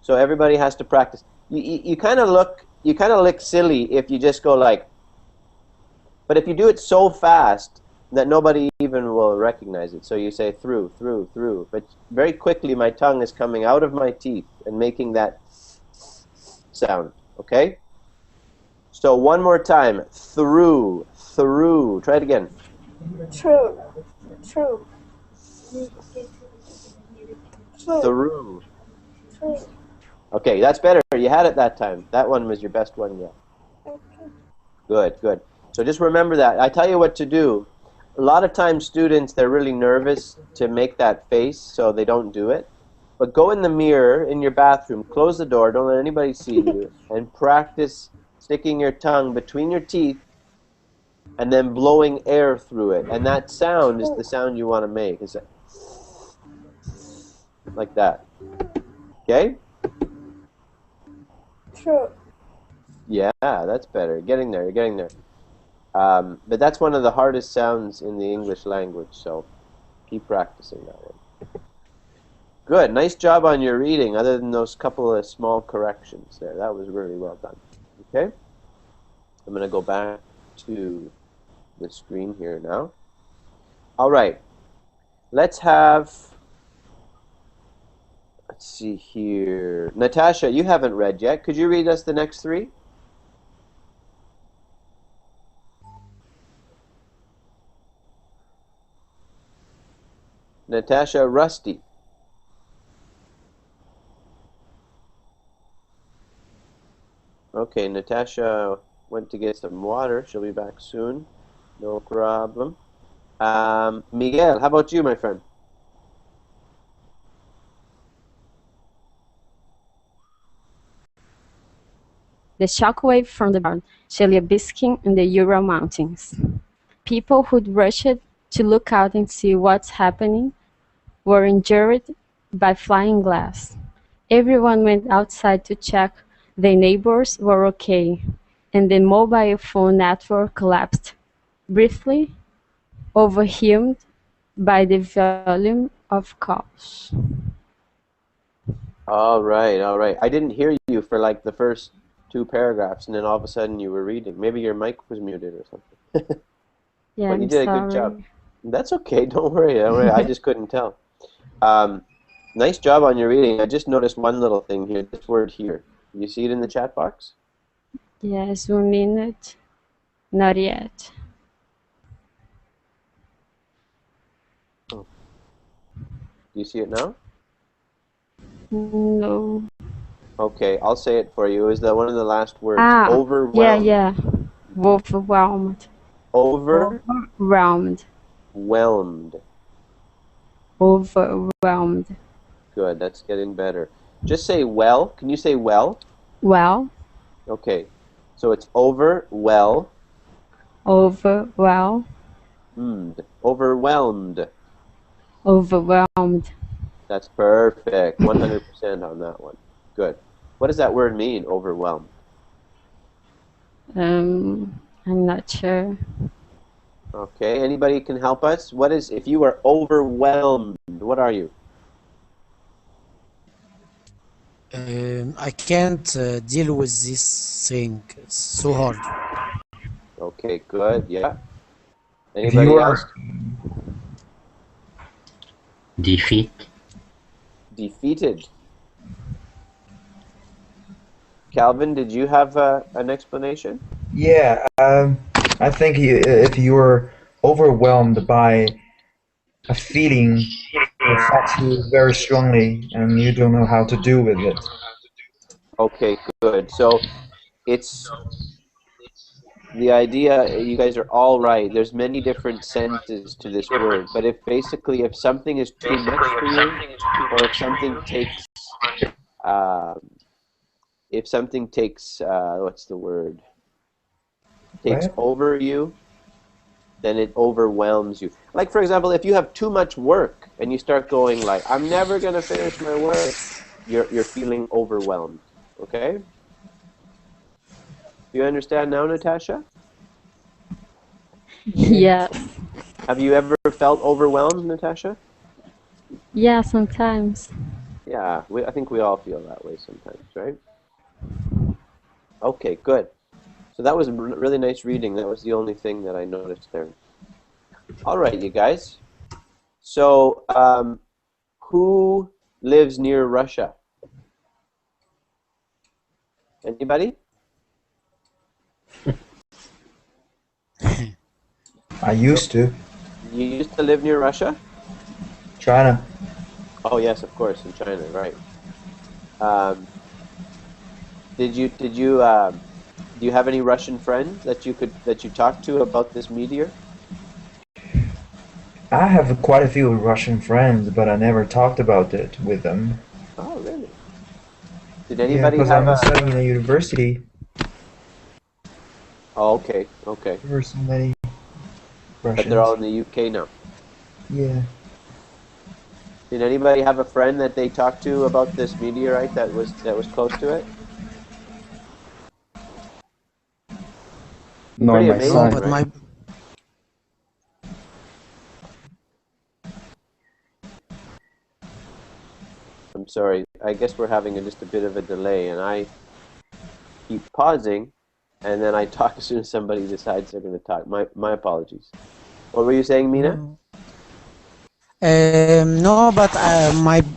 So everybody has to practice. You kind of look silly if you just go like, but if you do it so fast that nobody even will recognize it. So you say through, through, through. But very quickly my tongue is coming out of my teeth and making that sound, okay? So one more time, through, through. Try it again. True. True. Through. True. Okay, that's better. You had it that time. That one was your best one yet. Okay. Good, good. So just remember that. I tell you what to do. A lot of times students, they're really nervous to make that face, so they don't do it. But go in the mirror in your bathroom, close the door, don't let anybody see you, and practice sticking your tongue between your teeth and then blowing air through it. And that sound is the sound you want to make. It's like that. Okay? True. Yeah, that's better. You're getting there. You're getting there. But that's one of the hardest sounds in the English language, so keep practicing that one. Good. Nice job on your reading, other than those couple of small corrections there. That was really well done. Okay? I'm going to go back to the screen here now. All right. Let's let's see here. Natasha, you haven't read yet. Could you read us the next three? Natasha Rusty. Okay, Natasha went to get some water. She'll be back soon. No problem. Miguel, how about you, my friend? The shockwave from the barn, Chelyabinsk in the Ural Mountains. People who'd rushed to look out and see what's happening were injured by flying glass. Everyone went outside to check their neighbors were okay, and the mobile phone network collapsed, briefly overwhelmed by the volume of calls. All right, all right. I didn't hear you for like the first two paragraphs, and then all of a sudden you were reading. Maybe your mic was muted or something. Yeah, But you did a good job. That's okay. Don't worry. Don't worry. I just couldn't tell. Nice job on your reading. I just noticed one little thing here. This word here. You see it in the chat box? Yes, 1 minute. Not yet. Oh. Do you see it now? No. Okay, I'll say it for you. Is that one of the last words? Ah, Overwhelmed. yeah. Overwhelmed. Overwhelmed. Overwhelmed. Good, that's getting better. Just say well. Can you say well? Well. Okay, so it's overwhelmed. Overwhelmed. Overwhelmed. Overwhelmed. That's perfect. 100% on that one. Good. What does that word mean, overwhelmed? I'm not sure. Okay, anybody can help us? What is, if you are overwhelmed, what are you? I can't deal with this thing. It's so hard. Okay, good, yeah. If Anybody you else? Defeated. Calvin, did you have an explanation? Yeah, I think if you're overwhelmed by a feeling that affects you very strongly and you don't know how to deal with it. Okay, good. So it's the idea, you guys are all right. There's many different senses to this word, but if something is too much for you, or if something takes, what's the word? Takes over you, then it overwhelms you. Like, for example, if you have too much work and you start going like, I'm never going to finish my work, you're feeling overwhelmed, okay? Do you understand now, Natasha? Yes. Have you ever felt overwhelmed, Natasha? Yeah, sometimes. Yeah, I think we all feel that way sometimes, right? Okay, good. So that was really nice reading. That was the only thing that I noticed there. All right, you guys. So, who lives near Russia? Anybody? I used to. You used to live near Russia? China. Oh yes, of course, in China, right? Do you have any Russian friends that you talked to about this meteor? I have quite a few Russian friends, but I never talked about it with them. Oh, really? Did anybody because have I'm studying at university. Oh, okay, okay. There were so many Russians. But they're all in the UK now. Yeah. Did anybody have a friend that they talked to about this meteorite that was close to it? No, Pretty my amazing, son. But right? I'm sorry. I guess we're having just a bit of a delay, and I keep pausing, and then I talk as soon as somebody decides they're going to talk. My apologies. What were you saying, Mina? No, but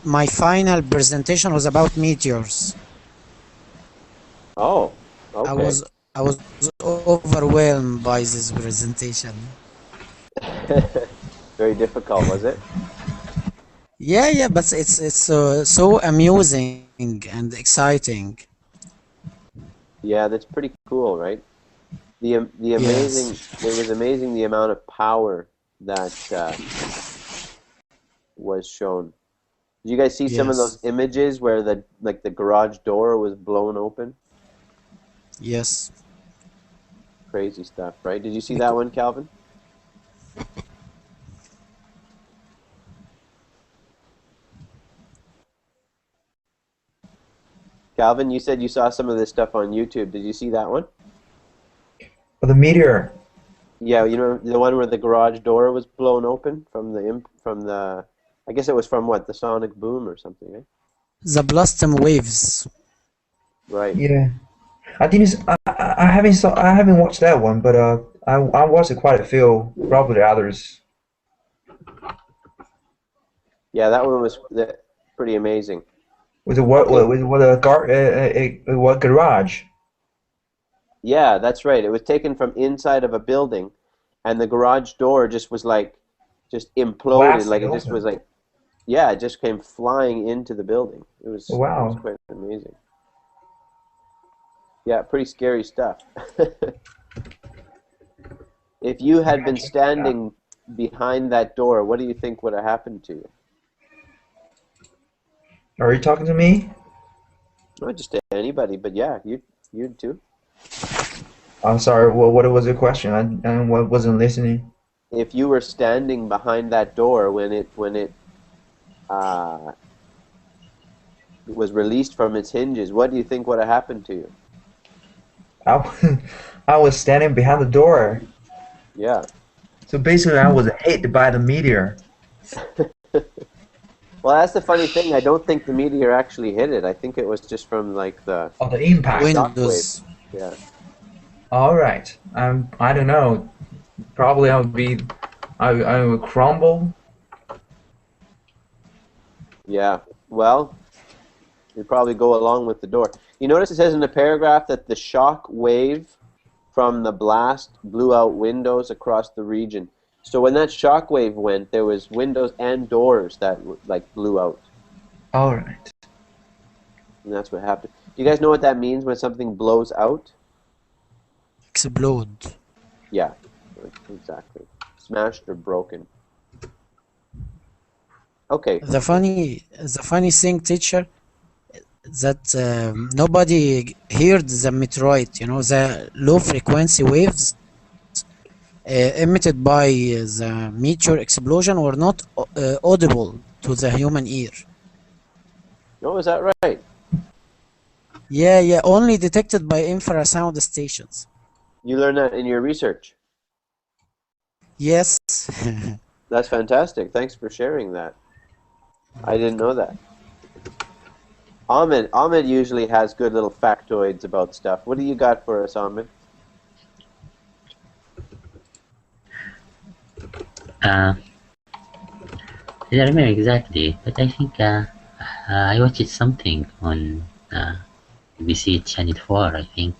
my final presentation was about meteors. Oh, I okay. was overwhelmed by this presentation. Very difficult, was it? Yeah, but it's so amusing and exciting. Yeah, that's pretty cool, right? The amazing, it was amazing the amount of power that was shown. Did you guys see some of those images where the garage door was blown open? Yes. Crazy stuff, right? Did you see that one, Calvin? Calvin, you said you saw some of this stuff on YouTube. Did you see that one? The meteor. Yeah, you know the one where the garage door was blown open from the I guess it was from what, the sonic boom or something, right? The blossom waves. Right. Yeah. I didn't. I haven't watched that one, but I watched quite a few. Probably others. Yeah, that one was pretty amazing. With what garage? Yeah, that's right. It was taken from inside of a building, and the garage door just was just imploded. Blasted Like it just open. was like, yeah, it just came flying into the building. It was, Wow. it was quite amazing. Yeah, pretty scary stuff. If you had been standing behind that door, what do you think would have happened to you? Are you talking to me? Not just to anybody, but yeah, you too. I'm sorry. What was your question? I wasn't listening. If you were standing behind that door when it was released from its hinges, what do you think would have happened to you? I was standing behind the door. Yeah. So basically, I was hit by the meteor. Well, that's the funny thing. I don't think the meteor actually hit it. I think it was just from like the impact. shockwave. Yeah. All right. I don't know. Probably I would crumble. Yeah. Well, you'd probably go along with the door. You notice it says in the paragraph that the shock wave from the blast blew out windows across the region. So when that shock wave went, there was windows and doors that blew out. All right. And that's what happened. Do you guys know what that means when something blows out? Explode. Yeah, exactly. Smashed or broken. Okay. The funny thing, teacher, that nobody heard the meteorite. You know, the low frequency waves emitted by the meteor explosion were not audible to the human ear. No, is that right? Yeah, only detected by infrasound stations. You learned that in your research. Yes. That's fantastic. Thanks for sharing that. I didn't know that. Ahmed usually has good little factoids about stuff. What do you got for us, Ahmed? I don't remember exactly, but I think I watched something on BBC Channel 4, I think.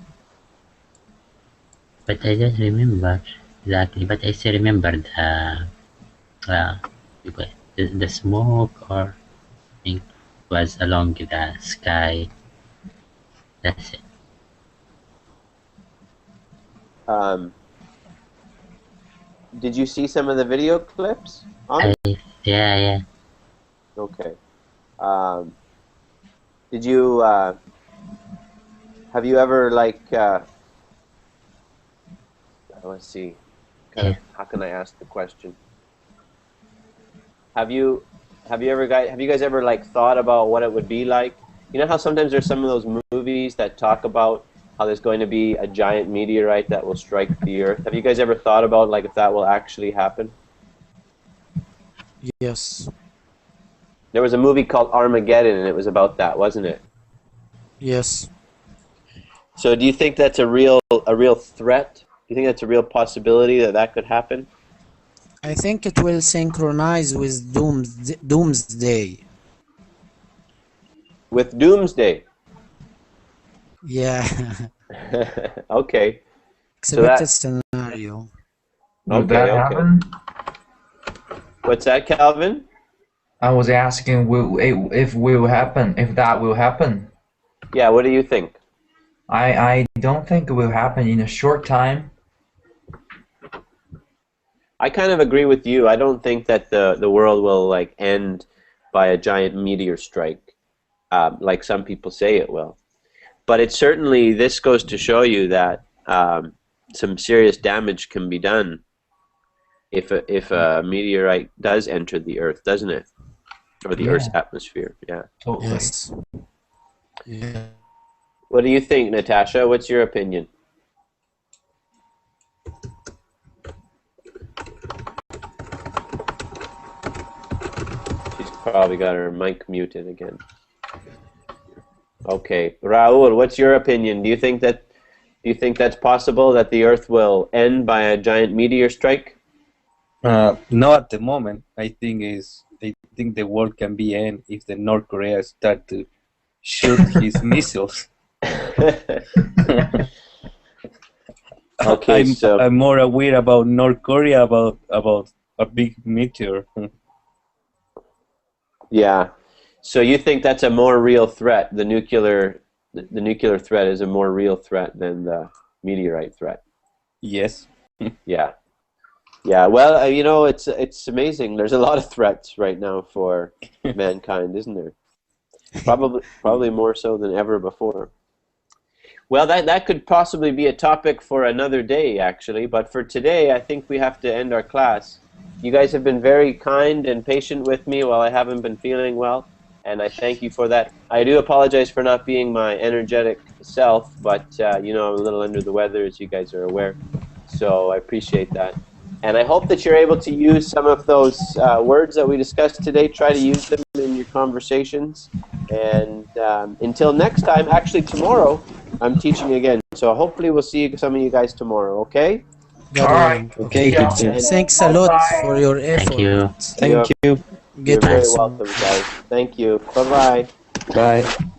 But I don't remember exactly, but I still remember the smoke, or I think was along the sky. That's it. Did you see some of the video clips? Ahmed? Yeah. Okay. Did you have you ever let's see. How can I ask the question? Have you guys ever thought about what it would be like? You know how sometimes there's some of those movies that talk about how there's going to be a giant meteorite that will strike the Earth. Have you guys ever thought about if that will actually happen? Yes. There was a movie called Armageddon, and it was about that, wasn't it? Yes. So do you think that's a real threat? Do you think that's a real possibility that could happen? I think it will synchronize with Doomsday. With Doomsday. Yeah. Okay. Expected scenario. Will that happen? What's that, Calvin? I was asking if that will happen. Yeah, what do you think? I don't think it will happen in a short time. I kind of agree with you. I don't think that the world will like end by a giant meteor strike, like some people say it will. But it certainly, this goes to show you that some serious damage can be done if a meteorite does enter the Earth, doesn't it? Or the Earth's atmosphere. Yeah. Totally. Yes. Yeah. What do you think, Natasha? What's your opinion? She's probably got her mic muted again. Okay, Raul, what's your opinion? Do you think that's possible, that the Earth will end by a giant meteor strike? No, at the moment. I think the world can be end if the North Korea start to shoot his missiles. Okay, I'm more aware about North Korea about a big meteor. Yeah. So you think that's a more real threat? The nuclear threat is a more real threat than the meteorite threat? Yes. Yeah. Yeah. Well, you know, it's amazing. There's a lot of threats right now for mankind, isn't there? Probably more so than ever before. Well, that could possibly be a topic for another day, actually. But for today, I think we have to end our class. You guys have been very kind and patient with me while I haven't been feeling well, and I thank you for that. I do apologize for not being my energetic self, but you know, I'm a little under the weather, as you guys are aware. So I appreciate that. And I hope that you're able to use some of those words that we discussed today. Try to use them in your conversations. And until next time, actually tomorrow, I'm teaching again. So hopefully we'll see some of you guys tomorrow, okay? All right. Okay. Thanks a lot for your effort. Thank you. Thank you. You're very welcome, guys. Thank you. Bye-bye. Bye.